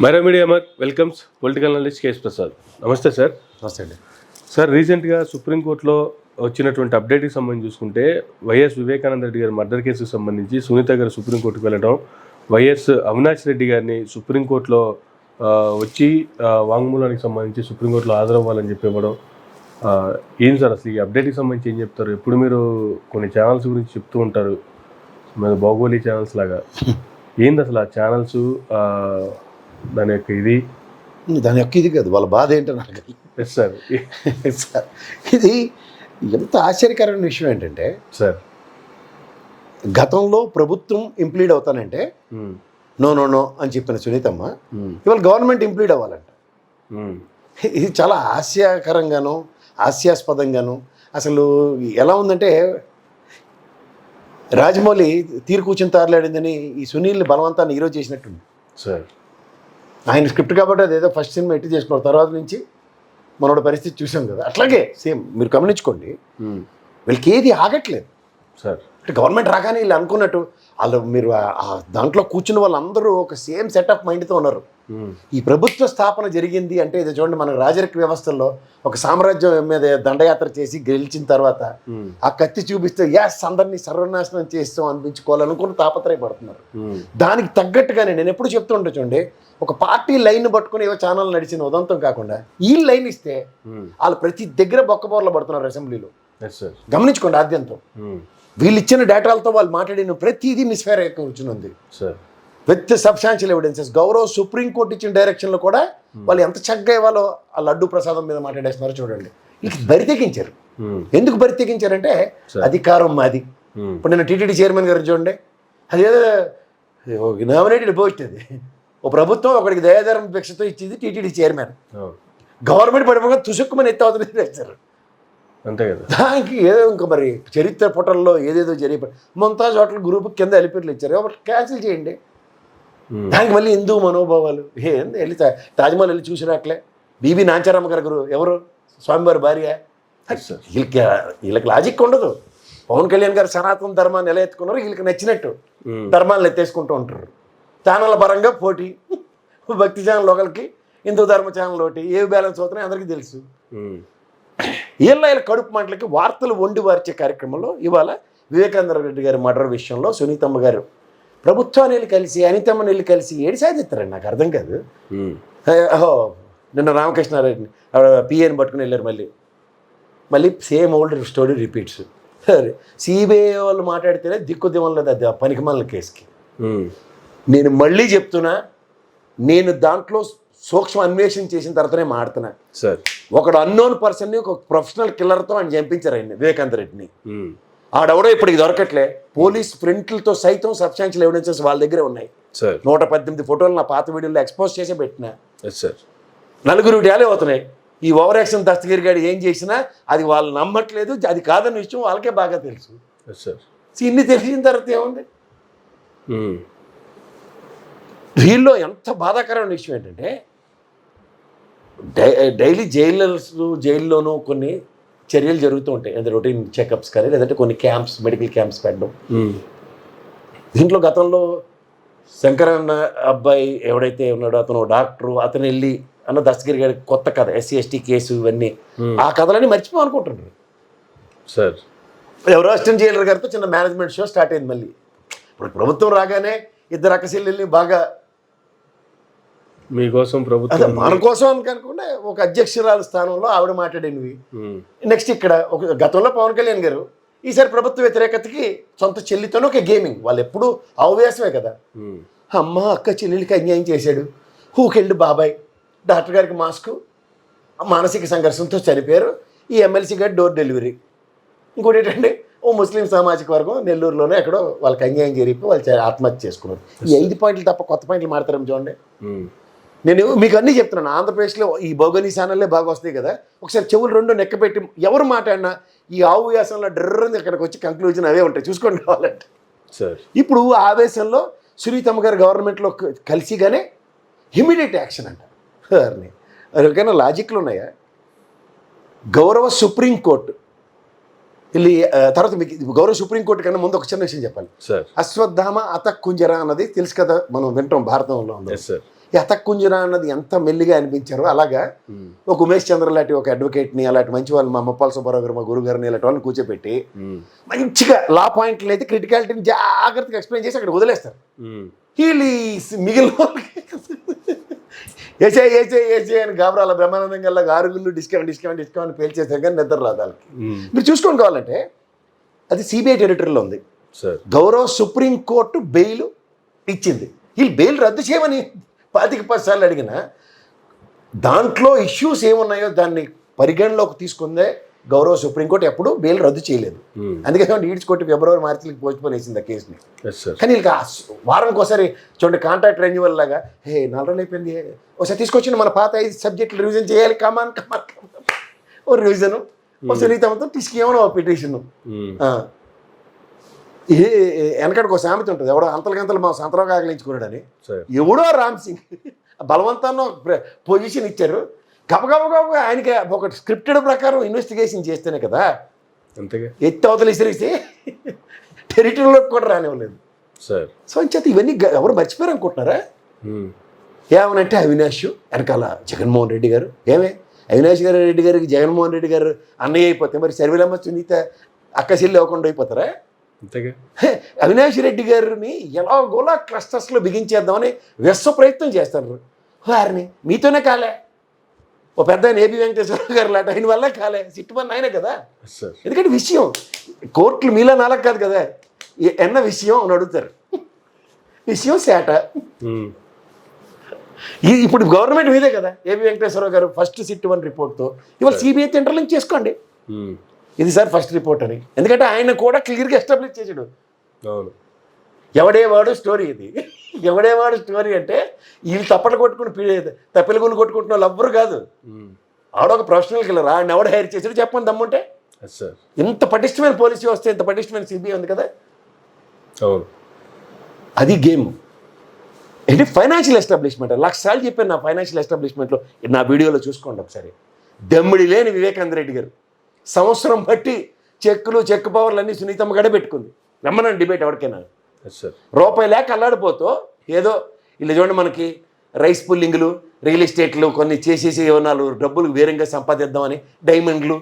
Myra media mark welcomes political analyst KS Prasad. నమస్తే sir. నమస్తే అండి. సార్, రీసెంట్గా సుప్రీంకోర్టులో వచ్చినటువంటి అప్డేట్కి సంబంధించి చూసుకుంటే వైఎస్ వివేకానంద రెడ్డి గారి మర్డర్ కేసుకు సంబంధించి సునీత గారు సుప్రీంకోర్టుకు వెళ్ళడం, వైఎస్ అవినాష్ రెడ్డి గారిని సుప్రీంకోర్టులో వచ్చి వాంగ్మూలానికి సంబంధించి సుప్రీంకోర్టులో హాజరవ్వాలని చెప్పి ఇవ్వడం. ఏం సార్ అసలు ఈ అప్డేట్కి సంబంధించి ఏం చెప్తారు? ఎప్పుడు మీరు కొన్ని ఛానల్స్ గురించి చెప్తూ ఉంటారు, మన బాగోలీ ఛానల్స్ లాగా. ఏంది అసలు ఆ ఛానల్స్, దాని యొక్క ఇది కాదు, వాళ్ళ బాధ ఏంటో నాకు సార్. సార్, ఇది ఎంత ఆశ్చర్యకరమైన విషయం ఏంటంటే సార్, గతంలో ప్రభుత్వం ఇంప్లీడ్ అవుతానంటే నో నో నో అని చెప్పిన సునీతమ్మ ఇవాళ గవర్నమెంట్ ఇంప్లీడ్ అవ్వాలంట. ఇది చాలా హాస్యకరంగాను హాస్యాస్పదంగాను అసలు ఎలా ఉందంటే, రాజమౌళి తీరు కూర్చుని తారలాడిందని ఈ సునీల్ని బలవంతాన్ని ఈరోజు చేసినట్టుంది సార్. ఆయన స్క్రిప్ట్ కాబట్టి అదేదో ఫస్ట్ సినిమా ఎట్టి చేసుకోవాలి, తర్వాత నుంచి మనోడ పరిస్థితి చూసాం కదా. అట్లాగే సేమ్ మీరు గమనించుకోండి, వీళ్ళకి ఏది ఆగట్లేదు సార్. అంటే గవర్నమెంట్ రాగానే వీళ్ళు అనుకున్నట్టు వాళ్ళు మీరు దాంట్లో కూర్చున్న వాళ్ళందరూ ఒక సేమ్ సెటప్ మైండ్తో ఉన్నారు. ఈ ప్రభుత్వ స్థాపన జరిగింది అంటే ఇది చూడండి, మన రాజరిక వ్యవస్థల్లో ఒక సామ్రాజ్యం మీద దండయాత్ర చేసి గెలిచిన తర్వాత ఆ కత్తి చూపిస్తే యాస్ అందరినీ సర్వనాశనం చేస్తాం అనిపించుకోవాలనుకుని తాపత్రయపడుతున్నారు. దానికి తగ్గట్టుగానే నేను ఎప్పుడు చెప్తూ ఉంటా చూడండి, ఒక పార్టీ లైన్ పట్టుకుని ఏవో ఛానల్ నడిచిన ఉదంతం కాకుండా ఈ లైన్ ఇస్తే వాళ్ళు ప్రతి దగ్గర బొక్కబోర్లు పడుతున్నారు అసెంబ్లీలో. గమనించుకోండి, ఆద్యంతం వీళ్ళు ఇచ్చిన డేటాలతో వాళ్ళు మాట్లాడిన ప్రతిదీ మిస్ఫైర్ అయ్యే కూర్చుని విత్ సబ్స్టాన్షియల్ ఎవిడెన్సెస్. గౌరవ సుప్రీంకోర్టు ఇచ్చిన డైరెక్షన్లో కూడా వాళ్ళు ఎంత చక్కగా ఇవ్వాలో ఆ లడ్డు ప్రసాదం మీద మాట్లాడేస్తున్నారో చూడండి. వీళ్ళకి బరి తెగించారు. ఎందుకు బరి తెగించారంటే అధికారం మాది. ఇప్పుడు నేను టీటీడీ చైర్మన్ గారు చూడండి, అదేదో నామినేటెడ్ పోస్ట్, అది ఓ ప్రభుత్వం ఒకడికి దయాధారం భిక్షతో ఇచ్చింది టీటీడీ చైర్మన్. గవర్నమెంట్ పడిపోగా తుసుక్కుమని ఎత్తవుతుంది వేస్తారు అంతే కదా. దానికి ఏదో ఇంకా మరి చరిత్ర పుటల్లో ఏదేదో జరిగి మొంతాజ్ హోటల్ గ్రూప్ కింద ఎలిపేర్లు ఇచ్చారు, ఎవరు క్యాన్సిల్ చేయండి. దానికి మళ్ళీ హిందూ మనోభావాలు ఏంది, వెళ్ళి తాజ్మహల్ వెళ్ళి చూసి రాట్లే. బీబీ నాంచారమ్మ గారు ఎవరు, స్వామివారి భార్య. వీళ్ళకి లాజిక్ ఉండదు. పవన్ కళ్యాణ్ గారు సనాతన ధర్మాన్ని ఎలా ఎత్తుకున్నారు, వీళ్ళకి నచ్చినట్టు ధర్మాలను ఎత్తేసుకుంటూ ఉంటారు. ఛానళ్ళ పరంగా పోటీ, భక్తి ఛానల్ ఒకరికి, హిందూ ధర్మ ఛానల్ ఒకటి, ఏ బ్యాలెన్స్ అవుతున్నాయి అందరికీ తెలుసు. వీళ్ళ కడుపు మాటలకి వార్తలు వండి వార్చే కార్యక్రమంలో ఇవాళ వివేకానంద రెడ్డి గారి మర్డర్ విషయంలో సునీతమ్మ గారు ప్రభుత్వాన్ని వెళ్ళి కలిసి అనితమ్మని వెళ్ళి కలిసి ఏడు సాధిస్తారండి, నాకు అర్థం కాదు. నిన్న రామకృష్ణారెడ్డిని పిఏని పట్టుకుని వెళ్ళారు, మళ్ళీ సేమ్ ఓల్డ్ స్టోరీ రిపీట్స్. సరే, సిబిఐ వాళ్ళు మాట్లాడితేనే దిక్కుదివం లేదు అది పనికిమాలిన కేసుకి. నేను మళ్ళీ చెప్తున్నా, నేను దాంట్లో సూక్ష్మ అన్వేషణ చేసిన తర్వాతనే మాడుతున్నా సార్. ఒకడు అన్నోన్ పర్సన్ని ఒక ప్రొఫెషనల్ కిల్లర్తో ఆయన చంపించారు ఆయన వివేకానంద రెడ్డిని. ఆడెవడో ఇప్పటికి దొరకట్లే. పోలీస్ ప్రింట్లతో సైతం సబ్స్టాన్షియల్ ఎవిడెన్సెస్ వాళ్ళ దగ్గరే ఉన్నాయి. 118 ఫోటోలు నా పాత వీడియోలో ఎక్స్పోజ్ చేసే పెట్టినా. నలుగురు డేలే అవుతున్నాయి. ఈ ఓవర్ యాక్షన్ దస్తగిరి గారు ఏం చేసినా అది వాళ్ళు నమ్మట్లేదు, అది కాదన్న విషయం వాళ్ళకే బాగా తెలుసు. ఇన్ని తెలిసిన తర్వాత ఏముంది. వీళ్ళలో ఎంత బాధాకరమైన విషయం ఏంటంటే, డైలీ జైల్లోనూ కొన్ని చర్యలు జరుగుతూ ఉంటాయి, అంటే రొటీన్ చెకప్స్ కానీ లేదంటే కొన్ని క్యాంప్స్, మెడికల్ క్యాంప్స్ పెట్టడం. దీంట్లో గతంలో శంకరన్న అబ్బాయి ఎవడైతే ఉన్నాడో అతను డాక్టరు, అతను వెళ్ళి అన్న దస్తగిరి గారి కొత్త కథ SC ST కేసు, ఇవన్నీ ఆ కథలన్నీ మర్చిపోనుకుంటున్నారు సార్. ఎవరో అసిస్టెంట్ జైలర్ గారితో చిన్న మేనేజ్మెంట్ షో స్టార్ట్ అయింది. మళ్ళీ ఇప్పుడు ప్రభుత్వం రాగానే ఇద్దరు అక్కసిల్లి బాగా మీకోసం ప్రభుత్వం మన కోసం అనుకోకుండా ఒక అధ్యక్షురాల స్థానంలో ఆవిడ మాట్లాడినవి. నెక్స్ట్ ఇక్కడ ఒక గతంలో పవన్ కళ్యాణ్ గారు ఈసారి ప్రభుత్వ వ్యతిరేకతకి సొంత చెల్లితోనే ఒక గేమింగ్. వాళ్ళు ఎప్పుడు అవవ్యాసమే కదా. అమ్మ అక్క చెల్లెలికి అన్యాయం చేశాడు, హూకెళ్ళి బాబాయ్, డాక్టర్ గారికి మాస్క్, మానసిక సంఘర్షణతో చనిపోయారు, ఈ ఎమ్మెల్సీ గారి డోర్ డెలివరీ. ఇంకోటి ఏంటంటే, ఓ ముస్లిం సామాజిక వర్గం నెల్లూరులోనే ఎక్కడో వాళ్ళకి అన్యాయం జరిగిపోయి వాళ్ళు ఆత్మహత్య చేసుకున్నారు. ఈ 5 పాయింట్లు తప్ప కొత్త పాయింట్లు మాడతారేమో చూడండి. నేను మీకు అన్నీ చెప్తున్నాను. ఆంధ్రప్రదేశ్లో ఈ భౌగోళిక ఛానల్లే బాగా వస్తాయి కదా. ఒకసారి చెవులు 2 నెక్కపెట్టి ఎవరు మాట్లాడినా ఈ ఆవేశంలో డ్రర్ని ఇక్కడికి వచ్చి కంక్లూజన్ అవే ఉంటాయి, చూసుకోండి కావాలంటే. ఇప్పుడు ఆవేశంలో సునీతమ్మ గారు గవర్నమెంట్లో కలిసిగానే ఇమీడియట్ యాక్షన్ అంట. ఎవరికైనా లాజిక్లు ఉన్నాయా? గౌరవ సుప్రీంకోర్టు వెళ్ళి తర్వాత మీకు గౌరవ సుప్రీంకోర్టు కన్నా ముందు ఒక చిన్న విషయం చెప్పాలి. అశ్వత్థామ అత కుంజర అన్నది తెలుసు కదా, మనం వింటాం భారతంలో ఉంది. యతకుంజన అన్నది ఎంత మెల్లిగా అనిపించారో అలాగా ఒక ఉమేష్ చంద్ర లాంటి ఒక అడ్వకేట్ని అలాంటి మంచి వాళ్ళు మా ముప్పాల సుబ్బారావు గారు మా గురుగారిని ఇలాంటి వాళ్ళని కూర్చోబెట్టి మంచిగా లా పాయింట్లు అయితే క్రిటికాలిటీని జాగ్రత్తగా ఎక్స్ప్లెయిన్ చేసి అక్కడ వదిలేస్తారు. వీళ్ళు మిగిలిన వాళ్ళకి ఏసే అని గాబరాల బ్రహ్మానందంగా ఆరుగుళ్ళు డిస్కౌంట్ పేల్చేసారు కానీ నిద్ర రాదు వాళ్ళకి. మీరు చూసుకోండి కావాలంటే అది సిబిఐ టెరిటరీలో ఉంది. గౌరవ సుప్రీంకోర్టు బెయిల్ ఇచ్చింది. వీళ్ళు బెయిల్ రద్దు చేయమని 10 సార్లు అడిగిన దాంట్లో ఇష్యూస్ ఏమున్నాయో దాన్ని పరిగణలోకి తీసుకుందే గౌరవ సుప్రీంకోర్టు ఎప్పుడు బెయిల్ రద్దు చేయలేదు. అందుకని ఈడ్చుకోటి ఫిబ్రవరి మార్చికి పోస్ట్పోన్ వేసింది ఆ కేసుని. కానీ వీళ్ళకి వారానికి ఒకసారి చూడండి కాంట్రాక్ట్ రెన్యువల్ లాగా 4 రోజులు అయిపోయింది ఒకసారి తీసుకొచ్చి మన పాత 5 సబ్జెక్టులు రివిజన్ చేయాలి కమాన్ ఓ రివిజను ఓ సునీతమ్మతో తీసుకేమో పిటిషన్. వెనకడికి ఒక సామెత ఉంటుంది, ఎవడో అంతలకంతలు మా సంతలో కాగలించుకున్నాడని. ఎవడో రామ్ సింగ్ బలవంతాన్ని పొజిషన్ ఇచ్చారు. గబగబగా ఆయనకి ఒక స్క్రిప్టెడ్ ప్రకారం ఇన్వెస్టిగేషన్ చేస్తేనే కదా ఎత్తి అవతలు ఇసిరేసి టెరిటరీలోకి కూడా రానివ్వలేదు. సో అంచేత ఇవన్నీ ఎవరు మర్చిపోయారు అనుకుంటున్నారా? ఏమనంటే అవినాష్ వెనకాల జగన్మోహన్ రెడ్డి గారు. అవినాష్ రెడ్డి గారికి జగన్మోహన్ రెడ్డి గారు అన్నయ్య అయిపోతే మరి శర్మిలమ్మ సునీత అక్కసిల్లు ఇవ్వకుండా అయిపోతారా? అవినాష్ రెడ్డి గారిని ఎలాగోలా క్లస్టర్స్లో బిగించేద్దామని విశ్వ ప్రయత్నం చేస్తారు. వారిని మీతోనే కాలే, ఓ పెద్ద ఆయన ఏబి వెంకటేశ్వర గారు లాంటి ఆయన వల్ల కాలే, సిట్టుమని ఆయనే కదా. ఎందుకంటే విషయం కోర్టులు మీలా నాలుగు కాదు కదా, ఎన్న విషయం అని అడుగుతారు. విషయం సేట. ఇప్పుడు గవర్నమెంట్ మీదే కదా ఏబి వెంకటేశ్వరరావు గారు ఫస్ట్ సిట్ 1 రిపోర్ట్తో ఇవాళ సిబిఐ ఇంటర్లింక్ చేసుకోండి ఇది సార్ ఫస్ట్ రిపోర్ట్ అని. ఎందుకంటే ఆయన కూడా క్లియర్గా ఎస్టాబ్లిష్ చేసాడు ఎవడేవాడు స్టోరీ. ఇది ఎవడేవాడు స్టోరీ అంటే వీళ్ళు తప్పలు కొట్టుకుని తప్పిలగులు కొట్టుకుంటున్న వాళ్ళు ఎవ్వరు కాదు. ఆడొక ప్రొఫెషనల్ కిల్లర్. ఆయన ఎవడు హైర్ చేసాడు చెప్పండి దమ్ముంటే. ఇంత పటిష్టమైన పోలీసు వస్తే ఇంత పటిష్టమైన సిబిఐ ఉంది కదా. అది గేమ్. ఏంటి ఫైనాన్షియల్ ఎస్టాబ్లిష్మెంట్. 1,00,000 సార్లు చెప్పాను నా ఫైనాన్షియల్ ఎస్టాబ్లిష్మెంట్లో, నా వీడియోలో చూసుకోండి ఒకసారి. దమ్మిడి లేని వివేకానంద రెడ్డి గారు సంవత్సరం బట్టి చెక్ పవర్లు అన్నీ సునీతమ్మ గడే పెట్టుకుంది. రమ్మనండి డిబేట్ ఎవరికైనా. రూపాయి లేక అల్లాడిపోతూ ఏదో ఇలా చూడండి మనకి రైస్ పుల్లింగ్లు రియల్ ఎస్టేట్లు కొన్ని చేసేసి ఏమన్నా డబ్బులు వేరంగా సంపాదిద్దామని డైమండ్లు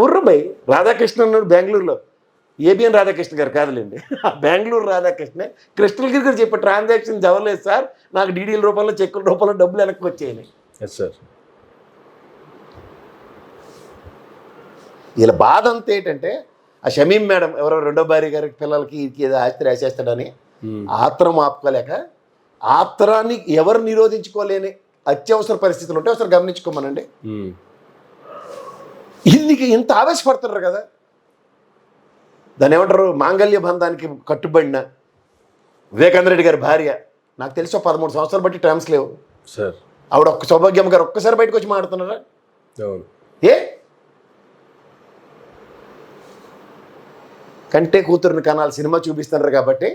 ఉర్రబాయ్ రాధాకృష్ణ ఉన్నాడు బెంగళూరులో. ఏబిఎన్ రాధాకృష్ణ గారు కాదులేండి, బెంగళూరు రాధాకృష్ణ కృష్ణగిరి గారు చెప్పే ట్రాన్సాక్షన్ జవలేదు సార్, నాకు డీడీల రూపంలో చెక్కుల రూపంలో డబ్బులు వెనక్కి వచ్చాయని. వీళ్ళ బాధ అంతా ఏంటంటే ఆ షమీం మేడం ఎవరో రెండో భార్య గారి పిల్లలకి ఏదో ఆస్తి రాసేస్తాడని ఆత్రం ఆపుకోలేక, ఆత్రాన్ని ఎవరు నిరోధించుకోలేని అత్యవసర పరిస్థితులు ఉంటే ఒకసారి గమనించుకోమనండి. ఇది ఇంత ఆవేశపడుతున్నారు కదా. దాన్ని ఏమంటారు, మాంగళ్య బంధానికి కట్టుబడిన వివేకానంద రెడ్డి గారి భార్య నాకు తెలిసి 13 సంవత్సరాలు బట్టి టర్మ్స్ లేవు సార్. ఆవిడ సౌభాగ్యం గారు ఒక్కసారి బయటకు వచ్చి మాట్లాడుతున్నారా? కంటే కూతురుని కనాలి సినిమా చూపిస్తున్నారు కాబట్టి,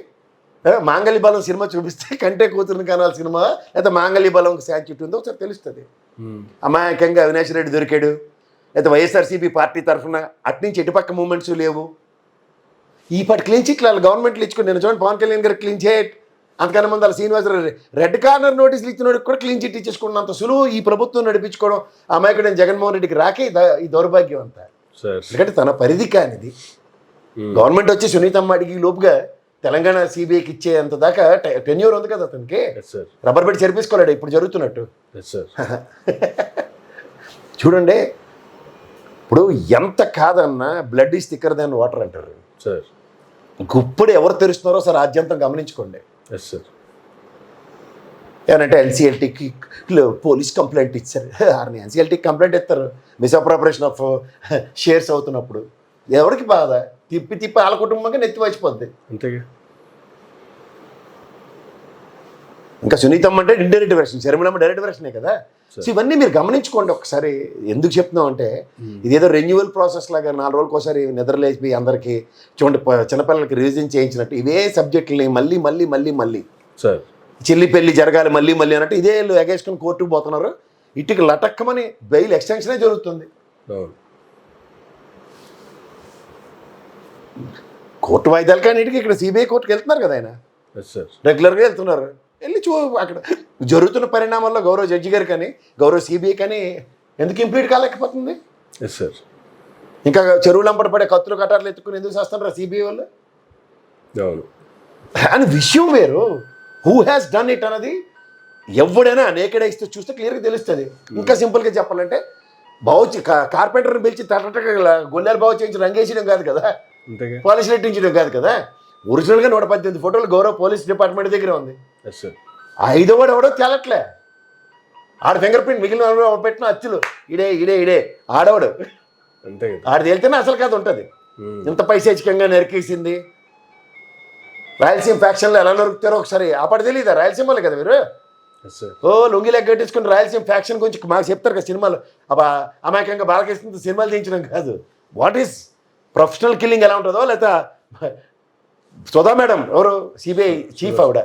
మాంగళ్య బలం సినిమా చూపిస్తే కంటే కూతురుని కనాలి సినిమా లేదా మాంగళ్య బలం స్టాచ్యూట్ ఉందో ఒకసారి తెలుస్తుంది. అమాయకంగా అవినాష్ రెడ్డి దొరికాడు, లేదా వైఎస్ఆర్సీపీ పార్టీ తరఫున అట్నుంచి ఎటుపక్క మూమెంట్స్ లేవు. ఈ పాటి క్లీన్ చిట్లు వాళ్ళు గవర్నమెంట్లు ఇచ్చుకుని నేను చూడండి పవన్ కళ్యాణ్ గారు క్లీన్ చిట్, అంతకన్నా ముందు వాళ్ళ శ్రీనివాసరావు రెడ్ కార్నర్ నోటీసులు ఇచ్చినోడికి కూడా క్లీన్ చిట్ ఇచ్చేసుకున్నంత సులువు ఈ ప్రభుత్వం నడిపించుకోవడం అమాయకుడు జగన్మోహన్ రెడ్డికి రాకే ఈ దౌర్భాగ్యం అంతా. ఎందుకంటే తన పరిధి కానిది గవర్నమెంట్ వచ్చి సునీతమ్మ అడిగి లోపుగా తెలంగాణ సిబిఐకి ఇచ్చేంత దాకా టెన్యూర్ ఉంది కదా అతనికి. రబ్బర్ పెట్టి చెరిపేసుకోలేడు ఇప్పుడు జరుగుతున్నట్టు. చూడండి ఇప్పుడు ఎంత కాదన్నా blood is thicker than water అంటారు. ఇప్పుడు ఎవరు తెరుస్తున్నారో సార్ ఆద్యంతం గమనించుకోండి. ఏమంటే ఎన్సీఎల్టీకి పోలీస్ కంప్లైంట్ ఇచ్చారు. ఎన్సీఎల్టీకి కంప్లైంట్ ఇస్తారు మిస్అప్రాపరేషన్ ఆఫ్ షేర్స్ అవుతున్నప్పుడు. ఎవరికి బాధ? తిప్పి వాళ్ళ కుటుంబంగా నెత్తి వచ్చిపోద్ది. అంతేగా. ఇంకా సునీతమ్మ అంటే ఇండైరెక్ట్ వెర్షన్, శర్మిలమ్మ డైరెక్ట్ వెర్షనే కదా. సో ఇవన్నీ మీరు గమనించుకోండి ఒకసారి. ఎందుకు చెప్తున్నాం అంటే ఇదేదో రెన్యువల్ ప్రాసెస్ లాగా 4 రోజులకు ఒకసారి నిద్రలేసి అందరికీ చూడండి చిన్నపిల్లలకి రివిజన్ చేయించినట్టు ఇవే సబ్జెక్టులని మళ్ళీ మళ్ళీ మళ్ళీ మళ్ళీ చెల్లి పెళ్లి జరగాలి మళ్ళీ మళ్ళీ అన్నట్టు ఇదే ఎగేసుకొని కోర్టుకు పోతున్నారు. ఇటుకి లటక్కమని బెయిల్ ఎక్స్టెన్షనే జరుగుతుంది. కోర్టు వాయిదాలు కానీ ఇటుకి ఇక్కడ సిబిఐ కోర్టుకు వెళ్తున్నారు కదా ఆయన, రెగ్యులర్గా వెళ్తున్నారు. వెళ్ళి అక్కడ జరుగుతున్న పరిణామాల్లో గౌరవ జడ్జి గారు కానీ గౌరవ సిబిఐ కానీ ఎందుకు ఇంప్లీట్ కాలేకపోతుంది? Yes sir. ఇంకా చెరువులంపట పడే కత్తులు కటార్లు ఎత్తుకుని ఎందుకు చేస్తున్నారు సిబిఐ వాళ్ళు? అవును. అని విషయం వేరు. హూ హ్యాస్ డన్ ఇట్ అన్నది ఎవడైనా అనేకడ ఇస్తే చూస్తే క్లియర్గా తెలుస్తుంది. ఇంకా సింపుల్గా చెప్పాలంటే కార్పెంటర్ని పిలిచి గొల్లెలు బాగు చేయించి రంగేసడం కాదు కదా, పాలిష్ నెట్టించడం కాదు కదా. ఒరిజినల్గా 118 ఫోటోలు గౌరవ పోలీస్ డిపార్ట్మెంట్ దగ్గర ఉంది. ఐదో వాడు ఎవడో తేలట్లే. ఆడ ఫింగర్ ప్రింట్ మిగిలిన పెట్టిన అచ్చులు ఇడే ఇడే ఇడే ఆడవాడు ఆడ తేలితేనే అసలు కథ ఉంటుంది. ఇంత పైశాచికంగా నరికేసింది. రాయలసీమ ఫ్యాక్షన్లో ఎలా నరుకుతారో ఒకసారి అప్పటి తెలియదా? రాయలసీమ వాళ్ళే కదా మీరు. ఓ లొంగిలా కట్టించుకుని రాయలసీమ ఫ్యాక్షన్ గురించి మాకు చెప్తారు కదా సినిమాలు. అమాయకంగా బాలకృష్ణతో సినిమాలు తీయించడం కాదు. వాట్ ఈస్ ప్రొఫెషనల్ కిల్లింగ్ ఎలా ఉంటుందో, లేదా సుధా మేడం ఎవరు సిబిఐ చీఫ్ ఆవిడ